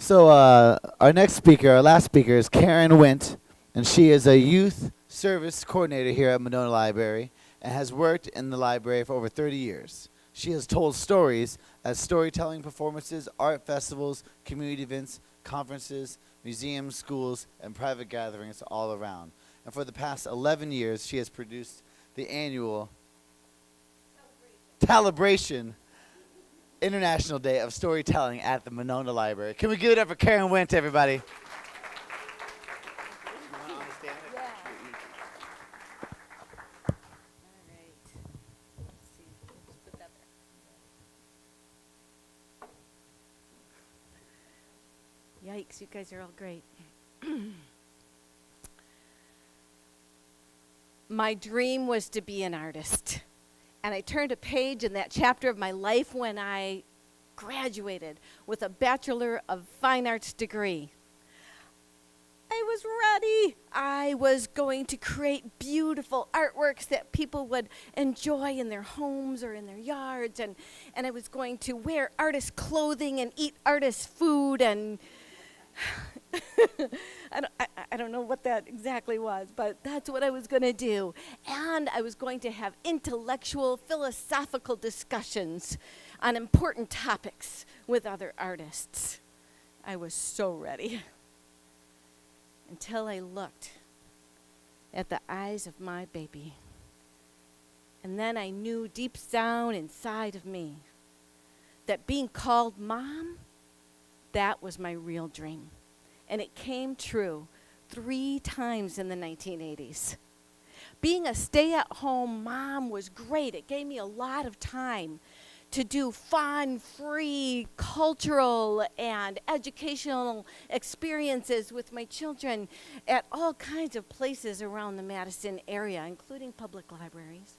Our next speaker, our last speaker, is Karen Wendt, and she is a youth service coordinator here at Monona Library and has worked in the library for over 30 years. She has told stories at storytelling performances, art festivals, community events, conferences, museums, schools, and private gatherings all around. And for the past 11 years, she has produced the annual Calibration International Day of Storytelling at the Monona Library. Can we give it up for Karen Wendt, everybody? Yikes, you guys are all great. My dream was to be an artist. And I turned a page in that chapter of my life when I graduated with a Bachelor of Fine Arts degree. I was ready. I was going to create beautiful artworks that people would enjoy in their homes or in their yards. And I was going to wear artist clothing and eat artist food. And I don't know what that exactly was, but that's what I was going to do. And I was going to have intellectual, philosophical discussions on important topics with other artists. I was so ready. Until I looked at the eyes of my baby. And then I knew deep down inside of me that being called mom, that was my real dream. And it came true 3 times in the 1980s. Being a stay-at-home mom was great. It gave me a lot of time to do fun, free, cultural, and educational experiences with my children at all kinds of places around the Madison area, including public libraries.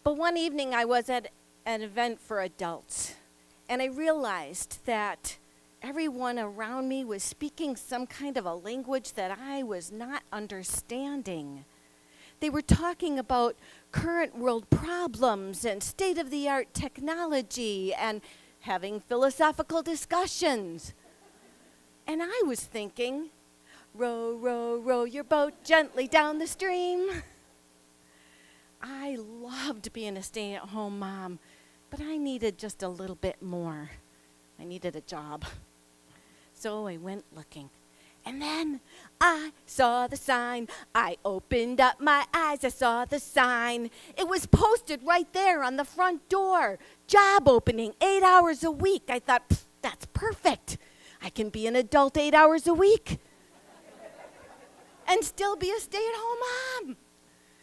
But one evening I was at an event for adults, and I realized that everyone around me was speaking some kind of a language that I was not understanding. They were talking about current world problems and state-of-the-art technology and having philosophical discussions. And I was thinking, row, row, row your boat gently down the stream. I loved being a stay-at-home mom, but I needed just a little bit more. I needed a job. So I went looking. And then I saw the sign. I opened up my eyes. I saw the sign. It was posted right there on the front door. Job opening, 8 hours a week. I thought, that's perfect. I can be an adult 8 hours a week and still be a stay-at-home mom.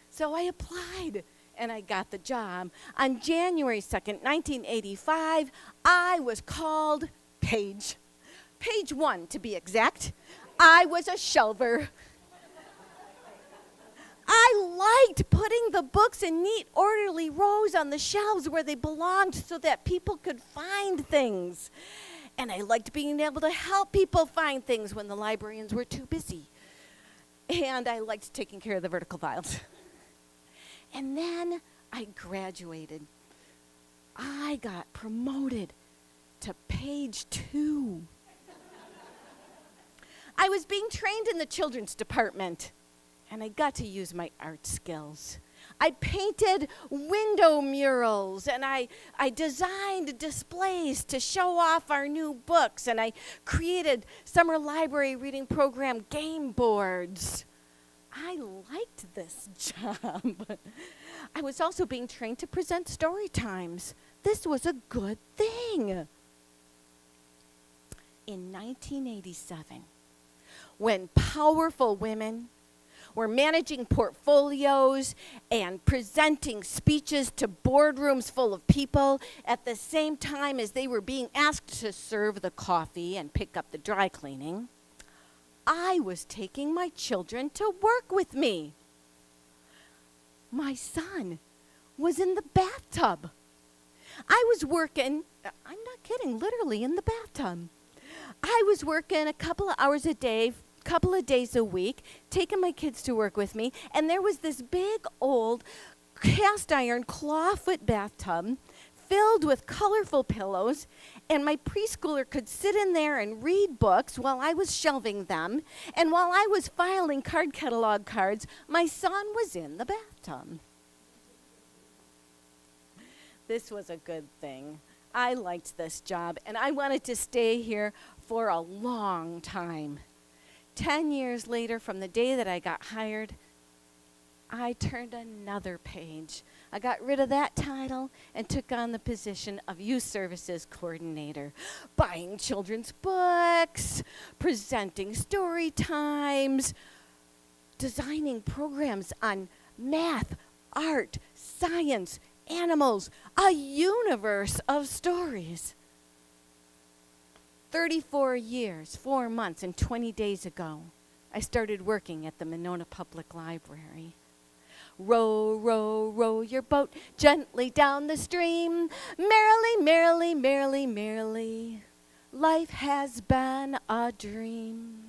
So I applied, and I got the job. On January 2nd, 1985, I was called Page 1 to be exact. I was a shelver. I liked putting the books in neat, orderly rows on the shelves where they belonged so that people could find things. And I liked being able to help people find things when the librarians were too busy. And I liked taking care of the vertical files. And then I graduated. I got promoted to Page 2. I was being trained in the children's department, and I got to use my art skills. I painted window murals, and I designed displays to show off our new books, and I created summer library reading program game boards. I liked this job. I was also being trained to present story times. This was a good thing. In 1987, when powerful women were managing portfolios and presenting speeches to boardrooms full of people at the same time as they were being asked to serve the coffee and pick up the dry cleaning, I was taking my children to work with me. My son was in the bathtub. I was working, I'm not kidding, literally in the bathtub. I was working a couple of hours a day, couple of days a week, taking my kids to work with me, and there was this big old cast iron clawfoot bathtub filled with colorful pillows, and my preschooler could sit in there and read books while I was shelving them, and while I was filing card catalog cards, my son was in the bathtub. This was a good thing. I liked this job, and I wanted to stay here for a long time. 10 years later, from the day that I got hired, I turned another page. I got rid of that title and took on the position of Youth Services Coordinator, buying children's books, presenting story times, designing programs on math, art, science, animals, a universe of stories. 34 years, 4 months, and 20 days ago, I started working at the Monona Public Library. Row, row, row your boat gently down the stream. Merrily, merrily, merrily, merrily, life has been a dream.